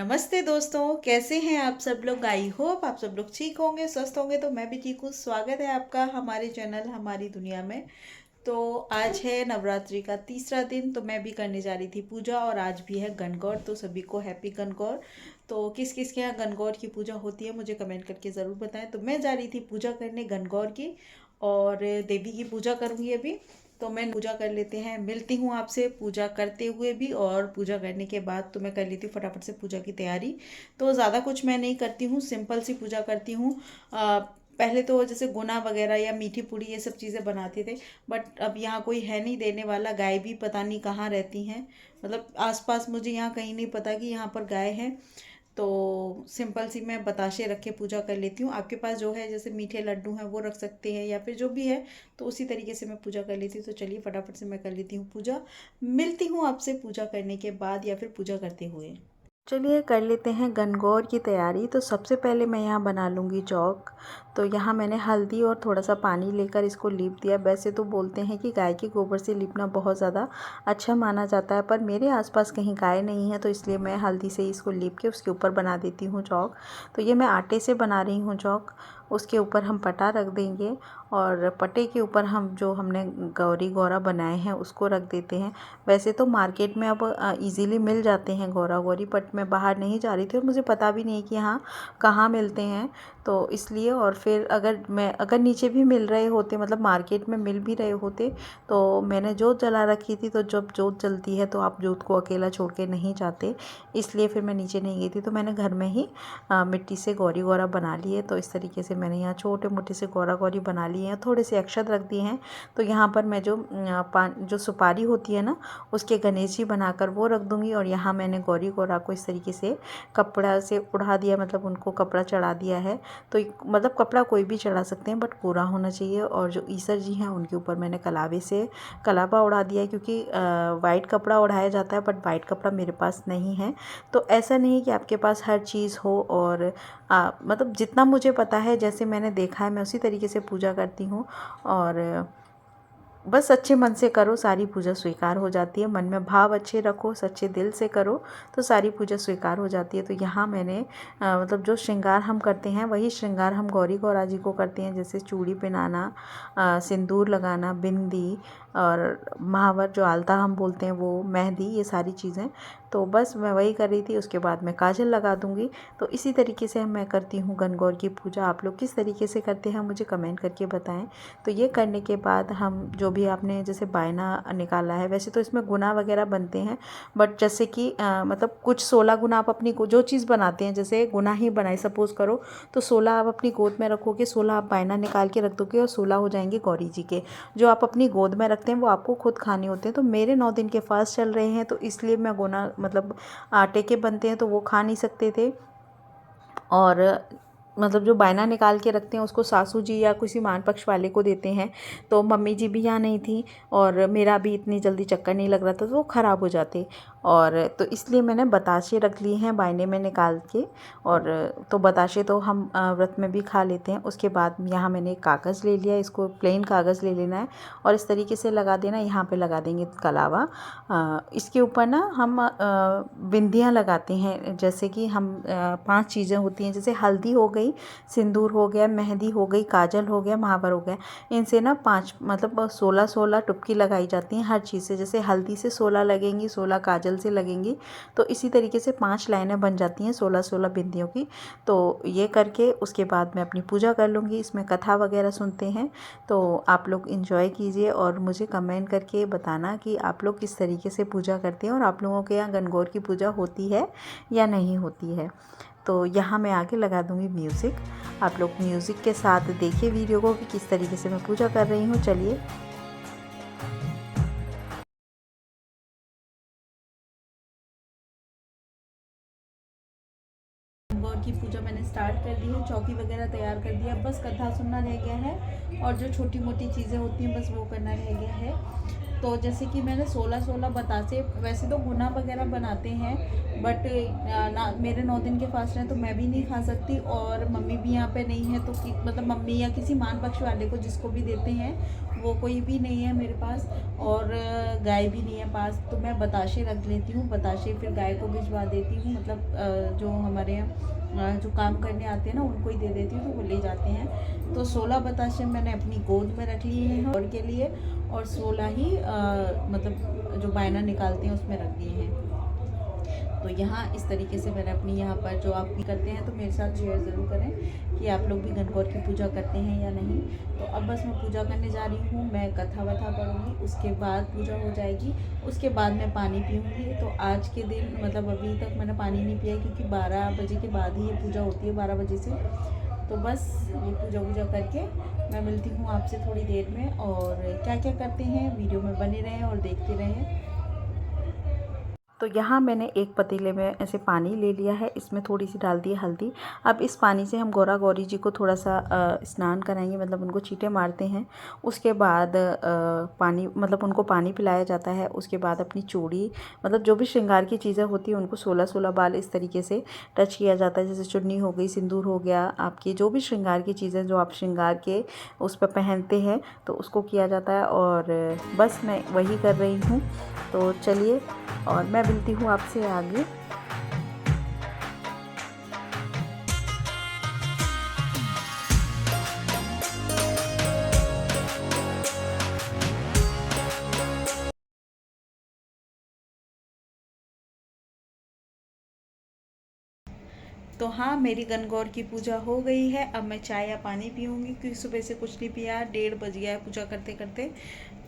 नमस्ते दोस्तों, कैसे हैं आप सब लोग। आई होप आप सब लोग ठीक होंगे, स्वस्थ होंगे। तो मैं भी ठीक हूँ। स्वागत है आपका हमारे चैनल हमारी दुनिया में। तो आज है नवरात्रि का तीसरा दिन। तो मैं भी करने जा रही थी पूजा, और आज भी है गणगौर। तो सभी को हैप्पी गणगौर। तो किस किस के यहाँ गणगौर की पूजा होती है मुझे कमेंट करके ज़रूर बताएं। तो मैं जा रही थी पूजा करने गणगौर की, और देवी की पूजा करूँगी अभी। तो मैं पूजा कर लेते हैं, मिलती हूँ आपसे पूजा करते हुए भी, और पूजा करने के बाद तो मैं कर लेती हूँ फटाफट से पूजा की तैयारी। तो ज़्यादा कुछ मैं नहीं करती हूँ, सिंपल सी पूजा करती हूँ। पहले तो जैसे गुना वगैरह या मीठी पूड़ी ये सब चीज़ें बनाते थे, बट अब यहाँ कोई है नहीं देने वाला। गाय भी पता नहीं कहाँ रहती हैं, मतलब आसपास मुझे यहाँ कहीं नहीं पता कि यहाँ पर गाय है। तो सिंपल सी मैं बताशे रख के पूजा कर लेती हूँ। आपके पास जो है जैसे मीठे लड्डू हैं वो रख सकते हैं, या फिर जो भी है तो उसी तरीके से मैं पूजा कर लेती हूँ। तो चलिए फटाफट से मैं कर लेती हूँ पूजा। मिलती हूँ आपसे पूजा करने के बाद या फिर पूजा करते हुए। चलिए कर लेते हैं गणगौर की तैयारी। तो सबसे पहले मैं यहाँ बना लूँगी चौक। तो यहाँ मैंने हल्दी और थोड़ा सा पानी लेकर इसको लीप दिया। वैसे तो बोलते हैं कि गाय के गोबर से लीपना बहुत ज़्यादा अच्छा माना जाता है, पर मेरे आसपास कहीं गाय नहीं है, तो इसलिए मैं हल्दी से इसको लीप के उसके ऊपर बना देती हूँ चौक। तो ये मैं आटे से बना रही हूँ चौक। उसके ऊपर हम पटा रख देंगे, और पटे के ऊपर हम जो हमने गौरी गौरा बनाए हैं उसको रख देते हैं। वैसे तो मार्केट में अब इजीली मिल जाते हैं गौरा गौरी, बट मैं बाहर नहीं जा रही थी और मुझे पता भी नहीं कि यहाँ कहाँ मिलते हैं, तो इसलिए। और फिर अगर नीचे भी मिल रहे होते, मतलब मार्केट में मिल भी रहे होते, तो मैंने जोत जला रखी थी। तो जब जोत जलती है तो आप जोत को अकेला छोड़ के नहीं जाते, इसलिए फिर मैं नीचे नहीं गई थी। तो मैंने घर में ही मिट्टी से गौरी गौरा बना ली है। तो इस तरीके से मैंने यहाँ छोटे मोटे से गौरा गौरी बना लिए हैं, थोड़े से अक्षत रख दिए हैं। तो यहाँ पर मैं जो सुपारी होती है ना, उसके गणेश जी बनाकर वो रख दूँगी। और यहाँ मैंने गौरी गौरा को इस तरीके से कपड़ा से उड़ा दिया, मतलब उनको कपड़ा चढ़ा दिया है। तो मतलब कपड़ा कोई भी चढ़ा सकते हैं, बट पूरा होना चाहिए। और जो ईसर जी हैं उनके ऊपर मैंने कलावे से कलावा उड़ा दिया है, क्योंकि वाइट कपड़ा उड़ाया जाता है, बट वाइट कपड़ा मेरे पास नहीं है। तो ऐसा नहीं कि आपके पास हर चीज़ हो, और मतलब जितना मुझे पता है, जैसे मैंने देखा है, मैं उसी तरीके से पूजा करती हूँ। और बस अच्छे मन से करो, सारी पूजा स्वीकार हो जाती है। मन में भाव अच्छे रखो, सच्चे दिल से करो, तो सारी पूजा स्वीकार हो जाती है। तो यहाँ मैंने मतलब जो श्रृंगार हम करते हैं वही श्रृंगार हम गौरी गौरा जी को करते हैं, जैसे चूड़ी पहनाना, सिंदूर लगाना, बिंदी, और महावर जो आलता हम बोलते हैं वो, मेहंदी, ये सारी चीज़ें। तो बस मैं वही कर रही थी। उसके बाद मैं काजल लगा दूँगी। तो इसी तरीके से मैं करती हूँ गणगौर की पूजा। आप लोग किस तरीके से करते हैं मुझे कमेंट करके बताएं। तो ये करने के बाद हम जो भी आपने जैसे बायना निकाला है, वैसे तो इसमें गुना वगैरह बनते हैं, बट जैसे कि मतलब कुछ 16 गुना आप अपनी जो चीज़ बनाते हैं, जैसे गुना ही बनाए सपोज़ करो, तो 16 आप अपनी गोद में रखोगे, 16 आप बायना निकाल के रख दोगे, और 16 हो जाएंगे गौरी जी के। जो आप अपनी गोद में रखते हैं वो आपको खुद खाने होते हैं। तो मेरे 9 दिन के फास्ट चल रहे हैं, तो इसलिए मैं गुना, मतलब आटे के बनते हैं तो वो खा नहीं सकते थे। और मतलब जो बायना निकाल के रखते हैं उसको सासू जी या किसी मान पक्ष वाले को देते हैं। तो मम्मी जी भी यहाँ नहीं थी, और मेरा भी इतनी जल्दी चक्कर नहीं लग रहा था, तो वो ख़राब हो जाते। और तो इसलिए मैंने बताशे रख लिए हैं बायने में निकाल के। और तो बताशे तो हम व्रत में भी खा लेते हैं। उसके बाद यहाँ मैंने कागज़ ले लिया, इसको प्लेन कागज़ ले लेना है, और इस तरीके से लगा देना। यहाँ पे लगा देंगे कलावा। इसके ऊपर ना हम बिंदियाँ लगाते हैं, जैसे कि हम 5 चीज़ें होती हैं, जैसे हल्दी हो गई, सिंदूर हो गया, मेहंदी हो गई, काजल हो गया, महावर हो गया। इनसे ना 5 मतलब 16-16 टुपकी लगाई जाती हैं हर चीज़ से। जैसे हल्दी से 16 लगेंगी, 16 काजल से लगेंगी, तो इसी तरीके से 5 लाइनें बन जाती हैं 16-16 बिंदियों की। तो ये करके उसके बाद मैं अपनी पूजा कर लूँगी। इसमें कथा वगैरह सुनते हैं। तो आप लोग इन्जॉय कीजिए, और मुझे कमेंट करके बताना कि आप लोग किस तरीके से पूजा करते हैं, और आप लोगों के यहाँ गणगौर की पूजा होती है या नहीं होती है। तो यहाँ मैं आगे लगा दूँगी म्यूज़िक। आप लोग म्यूज़िक के साथ देखिए वीडियो को कि किस तरीके से मैं पूजा कर रही हूँ। चलिए। गौर की पूजा मैंने स्टार्ट कर दी है, चौकी वगैरह तैयार कर दिया, बस कथा सुनना रह गया है, और जो छोटी मोटी चीज़ें होती हैं बस वो करना रह गया है। तो जैसे कि मैंने 16-16 बतासे, वैसे तो गुना वगैरह बनाते हैं, बट ना मेरे 9 दिन के फास्ट हैं तो मैं भी नहीं खा सकती, और मम्मी भी यहाँ पे नहीं है, तो मतलब मम्मी या किसी मान पक्ष वाले को जिसको भी देते हैं वो कोई भी नहीं है मेरे पास, और गाय भी नहीं है पास, तो मैं बताशे रख लेती हूँ। बताशे फिर गाय को भिजवा देती हूँ, मतलब जो हमारे यहाँ जो काम करने आते हैं ना उनको ही दे देती हूँ, तो वो ले जाते हैं। तो 16 बताशे मैंने अपनी गोद में रख लिए हैं और के लिए, और 16 ही मतलब जो बायना निकालते हैं उसमें रख दिए हैं। तो यहाँ इस तरीके से मैंने अपनी यहाँ पर, जो आप भी करते हैं तो मेरे साथ शेयर ज़रूर करें कि आप लोग भी गणगौर की पूजा करते हैं या नहीं। तो अब बस मैं पूजा करने जा रही हूँ, मैं कथा वथा पढ़ूँगी, उसके बाद पूजा हो जाएगी, उसके बाद मैं पानी पीऊँगी। तो आज के दिन मतलब अभी तक मैंने पानी नहीं पिया क्योंकि 12 बजे के बाद ही ये पूजा होती है, 12 बजे से। तो बस ये पूजा वूजा करके मैं मिलती हूँ आपसे थोड़ी देर में, और क्या क्या करते हैं वीडियो में बने रहें और देखते रहें। तो यहाँ मैंने एक पतीले में ऐसे पानी ले लिया है, इसमें थोड़ी सी डाल दी है हल्दी। अब इस पानी से हम गौरा गौरी जी को थोड़ा सा स्नान कराएंगे, मतलब उनको छींटे मारते हैं। उसके बाद पानी, मतलब उनको पानी पिलाया जाता है। उसके बाद अपनी चूड़ी, मतलब जो भी श्रृंगार की चीज़ें होती हैं उनको 16-16 बाल इस तरीके से टच किया जाता है। जैसे चुन्नी हो गई, सिंदूर हो गया, आपकी जो भी श्रृंगार की चीज़ें जो आप श्रृंगार के उस पर पहनते हैं तो उसको किया जाता है। और बस मैं वही कर रही हूँ। तो चलिए, और मैं मिलती हूँ आपसे आगे। तो हाँ, मेरी गणगौर की पूजा हो गई है। अब मैं चाय या पानी पीऊँगी क्योंकि सुबह से कुछ नहीं पिया, 1:30 बज गया है पूजा करते करते।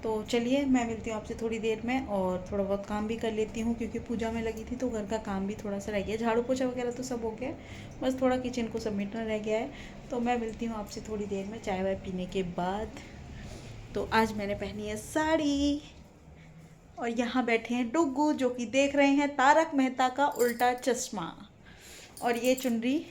तो चलिए, मैं मिलती हूँ आपसे थोड़ी देर में, और थोड़ा बहुत काम भी कर लेती हूँ क्योंकि पूजा में लगी थी तो घर का काम भी थोड़ा सा रह गया। झाड़ू पोछा वगैरह तो सब हो गया, बस थोड़ा किचन को समेटना रह गया है। तो मैं मिलती हूँ आपसे थोड़ी देर में चाय वाय पीने के बाद। तो आज मैंने पहनी है साड़ी, और यहाँ बैठे हैं डुग्गू जो कि देख रहे हैं तारक मेहता का उल्टा चश्मा। और ये चुनरी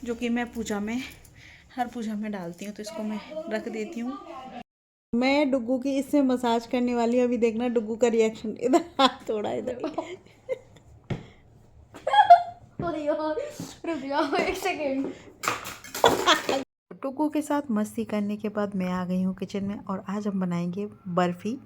जो कि मैं पूजा में, हर पूजा में डालती हूँ, तो इसको मैं रख देती हूँ। मैं डुग्गू की इससे मसाज करने वाली हूँ, अभी देखना डुग्गू का रिएक्शन। इधर हाथ थोड़ा इधर। रुक जाओ एक सेकेंड। डुग्गू के साथ मस्ती करने के बाद मैं आ गई हूँ किचन में, और आज हम बनाएंगे बर्फ़ी।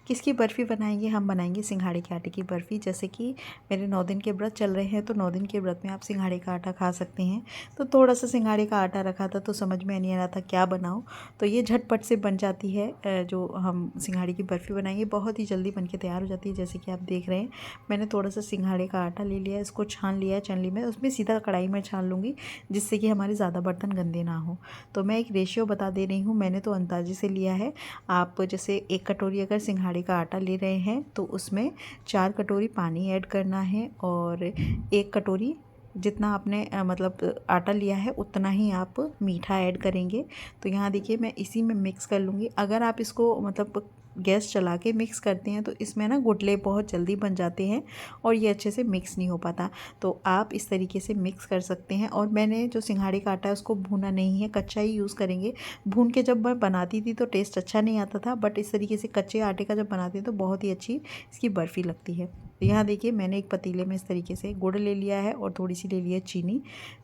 किसकी बर्फ़ी बनाएंगे? हम बनाएंगे सिंघाड़े के आटे की बर्फ़ी। जैसे कि मेरे 9 दिन के व्रत चल रहे हैं, तो 9 दिन के व्रत में आप सिंघाड़े का आटा खा सकते हैं। तो थोड़ा सा सिंघाड़े का आटा रखा था, तो समझ में नहीं आ रहा था क्या बनाऊँ। तो ये झटपट से बन जाती है, जो हम सिंघाड़े की बर्फ़ी बनाएंगे बहुत ही जल्दी बन के तैयार हो जाती है। जैसे कि आप देख रहे हैं, मैंने थोड़ा सा सिंघाड़े का आटा ले लिया है, इसको छान लिया है छलनी में, उसमें सीधा कढ़ाई में छान लूँगी जिससे कि हमारे ज़्यादा बर्तन गंदे ना हो। तो मैं एक रेशियो बता दे रही हूँ, मैंने तो अंदाजे से लिया है। आप जैसे 1 कटोरी अगर सिंघाड़े का आटा ले रहे हैं तो उसमें 4 कटोरी पानी ऐड करना है, और 1 कटोरी जितना आपने मतलब आटा लिया है उतना ही आप मीठा ऐड करेंगे। तो यहाँ देखिए मैं इसी में मिक्स कर लूँगी। अगर आप इसको मतलब गैस चला के मिक्स करते हैं तो इसमें ना गुठले बहुत जल्दी बन जाते हैं और ये अच्छे से मिक्स नहीं हो पाता। तो आप इस तरीके से मिक्स कर सकते हैं। और मैंने जो सिंघाड़े का आटा है उसको भूना नहीं है, कच्चा ही यूज़ करेंगे। भून के जब मैं बनाती थी तो टेस्ट अच्छा नहीं आता था, बट इस तरीके से कच्चे आटे का जब बनाते हैं तो बहुत ही अच्छी इसकी बर्फ़ी लगती है। तो यहाँ देखिए मैंने एक पतीले में इस तरीके से गुड़ ले लिया है और थोड़ी सी ले लिया है चीनी,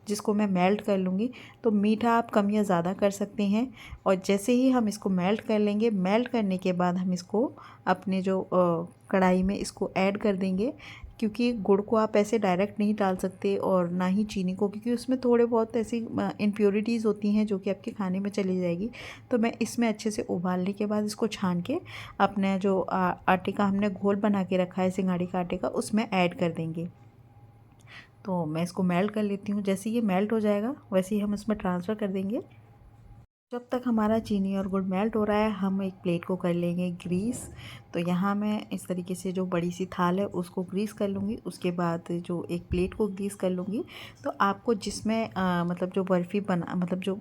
जिसको मैं मेल्ट कर लूँगी। तो मीठा आप कम या ज़्यादा कर सकते हैं। और जैसे ही हम इसको मेल्ट कर लेंगे, मेल्ट करने के बाद हम इसको अपने जो कढ़ाई में इसको ऐड कर देंगे, क्योंकि गुड़ को आप ऐसे डायरेक्ट नहीं डाल सकते और ना ही चीनी को, क्योंकि उसमें थोड़े बहुत ऐसी इम्प्योरिटीज़ होती हैं जो कि आपके खाने में चली जाएगी। तो मैं इसमें अच्छे से उबालने के बाद इसको छान के अपने जो आटे का हमने घोल बना के रखा है सिंघाड़े का आटे का, उसमें ऐड कर देंगे। तो मैं इसको मेल्ट कर लेती हूँ। जैसे ये मेल्ट हो जाएगा वैसे ही हम इसमें ट्रांसफ़र कर देंगे। जब तक हमारा चीनी और गुड़ मेल्ट हो रहा है, हम एक प्लेट को कर लेंगे ग्रीस। तो यहाँ मैं इस तरीके से जो बड़ी सी थाल है उसको ग्रीस कर लूँगी। उसके बाद जो एक प्लेट को ग्रीस कर लूँगी। तो आपको जिसमें मतलब जो बर्फ़ी बना, मतलब जो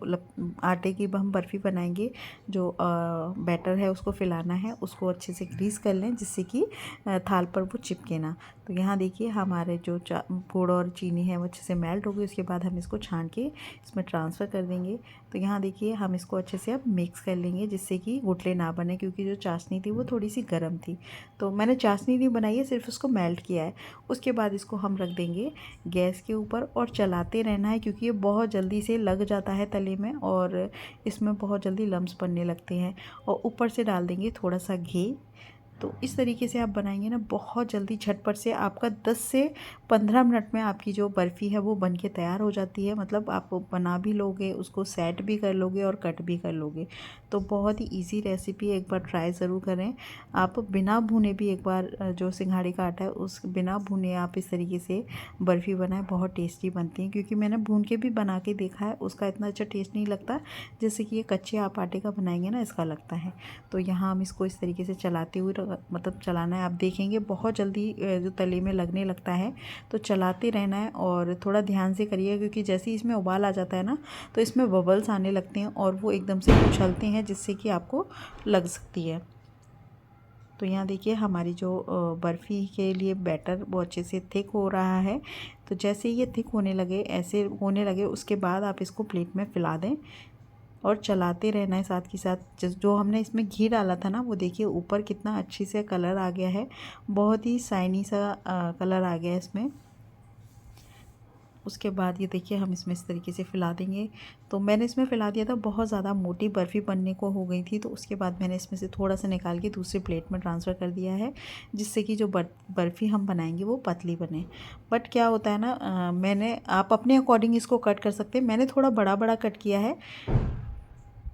आटे की हम बर्फ़ी बनाएंगे, जो बैटर है उसको फैलाना है, उसको अच्छे से ग्रीस कर लें जिससे कि थाल पर वो चिपके ना। तो यहाँ देखिए हमारे जो गुड़ और चीनी है वो अच्छे से मेल्ट हो गई। उसके बाद हम इसको छान के इसमें ट्रांसफ़र कर देंगे। तो यहाँ देखिए हम इसको अच्छे से अब मिक्स कर लेंगे जिससे कि गुठले ना बने, क्योंकि जो चाशनी थी वो थोड़ी सी गर्म थी। तो मैंने चाशनी नहीं बनाई है, सिर्फ उसको मेल्ट किया है। उसके बाद इसको हम रख देंगे गैस के ऊपर और चलाते रहना है, क्योंकि ये बहुत जल्दी से लग जाता है तले में और इसमें बहुत जल्दी लम्स बनने लगते हैं। और ऊपर से डाल देंगे थोड़ा सा घी। तो इस तरीके से आप बनाएंगे ना, बहुत जल्दी झटपट से आपका 10 से 15 मिनट में आपकी जो बर्फ़ी है वो बन के तैयार हो जाती है। मतलब आप बना भी लोगे, उसको सेट भी कर लोगे और कट भी कर लोगे। तो बहुत ही इजी रेसिपी, एक बार ट्राई ज़रूर करें। आप बिना भुने भी एक बार जो सिंघाड़े का आटा है उस बिना भुने आप इस तरीके से बर्फ़ी बनाएं, बहुत टेस्टी बनती है। क्योंकि मैंने भून के भी बना के देखा है, उसका इतना अच्छा टेस्ट नहीं लगता जैसे कि ये कच्चे आप आटे का बनाएंगे ना इसका लगता है। तो यहाँ हम इसको इस तरीके से चलाते हुए मतलब चलाना है। आप देखेंगे बहुत जल्दी जो तले में लगने लगता है, तो चलाते रहना है और थोड़ा ध्यान से करिए, क्योंकि जैसे ही इसमें उबाल आ जाता है ना तो इसमें बबल्स आने लगते हैं और वो एकदम से उछलते हैं जिससे कि आपको लग सकती है। तो यहाँ देखिए हमारी जो बर्फ़ी के लिए बैटर वो अच्छे से थिक हो रहा है। तो जैसे ये थिक होने लगे, ऐसे होने लगे, उसके बाद आप इसको प्लेट में फैला दें और चलाते रहना है साथ के साथ। जो हमने इसमें घी डाला था ना, वो देखिए ऊपर कितना अच्छी से कलर आ गया है, बहुत ही शाइनी सा कलर आ गया है इसमें। उसके बाद ये देखिए हम इसमें इस तरीके से फैला देंगे। तो मैंने इसमें फैला दिया था, बहुत ज़्यादा मोटी बर्फ़ी बनने को हो गई थी, तो उसके बाद मैंने इसमें से थोड़ा सा निकाल के दूसरी प्लेट में ट्रांसफ़र कर दिया है, जिससे कि जो बर्फ़ी हम बनाएंगे वो पतली बने। बट क्या होता है ना, आप अपने अकॉर्डिंग इसको कट कर सकते हैं, मैंने थोड़ा बड़ा बड़ा कट किया है।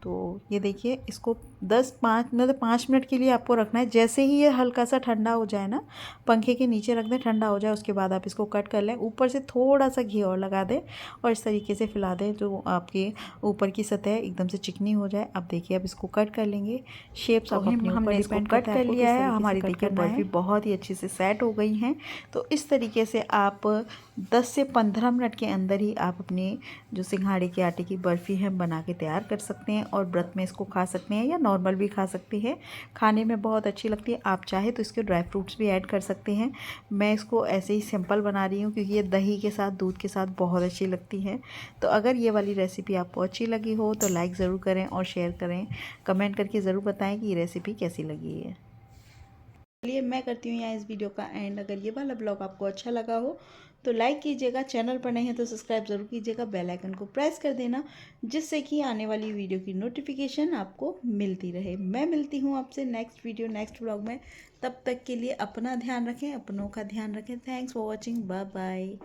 तो ये देखिए इसको 5 मिनट के लिए आपको रखना है। जैसे ही ये हल्का सा ठंडा हो जाए ना, पंखे के नीचे रख दें, ठंडा हो जाए, उसके बाद आप इसको कट कर लें। ऊपर से थोड़ा सा घी और लगा दें और इस तरीके से फैला दें, जो आपके ऊपर की सतह एकदम से चिकनी हो जाए। अब देखिए अब इसको कट कर लेंगे। शेप्स आप अपने ऊपर डिपेंड करता है, लिया है। हमारी देखिए बर्फ़ी बहुत ही अच्छे से सेट हो गई हैं। तो इस तरीके से आप 10 से 15 मिनट के अंदर ही आप अपनी जो सिंघाड़े के आटे की बर्फ़ी है बना के तैयार कर सकते हैं और व्रत में इसको खा सकते हैं या नॉर्मल भी खा सकते हैं। खाने में बहुत अच्छी लगती है। आप चाहे तो इसके ड्राई फ्रूट्स भी ऐड कर सकते हैं। मैं इसको ऐसे ही सिंपल बना रही हूँ क्योंकि ये दही के साथ, दूध के साथ बहुत अच्छी लगती है। तो अगर ये वाली रेसिपी आपको अच्छी लगी हो तो लाइक ज़रूर करें और शेयर करें। कमेंट करके ज़रूर बताएं कि ये रेसिपी कैसी लगी है। चलिए मैं करती हूँ यहाँ इस वीडियो का एंड। अगर ये वाला ब्लॉग आपको अच्छा लगा हो तो लाइक कीजिएगा, चैनल पर नहीं है तो सब्सक्राइब ज़रूर कीजिएगा, बेल आइकन को प्रेस कर देना जिससे कि आने वाली वीडियो की नोटिफिकेशन आपको मिलती रहे। मैं मिलती हूँ आपसे नेक्स्ट वीडियो, नेक्स्ट ब्लॉग में। तब तक के लिए अपना ध्यान रखें, अपनों का ध्यान रखें। Thanks for watching, bye bye.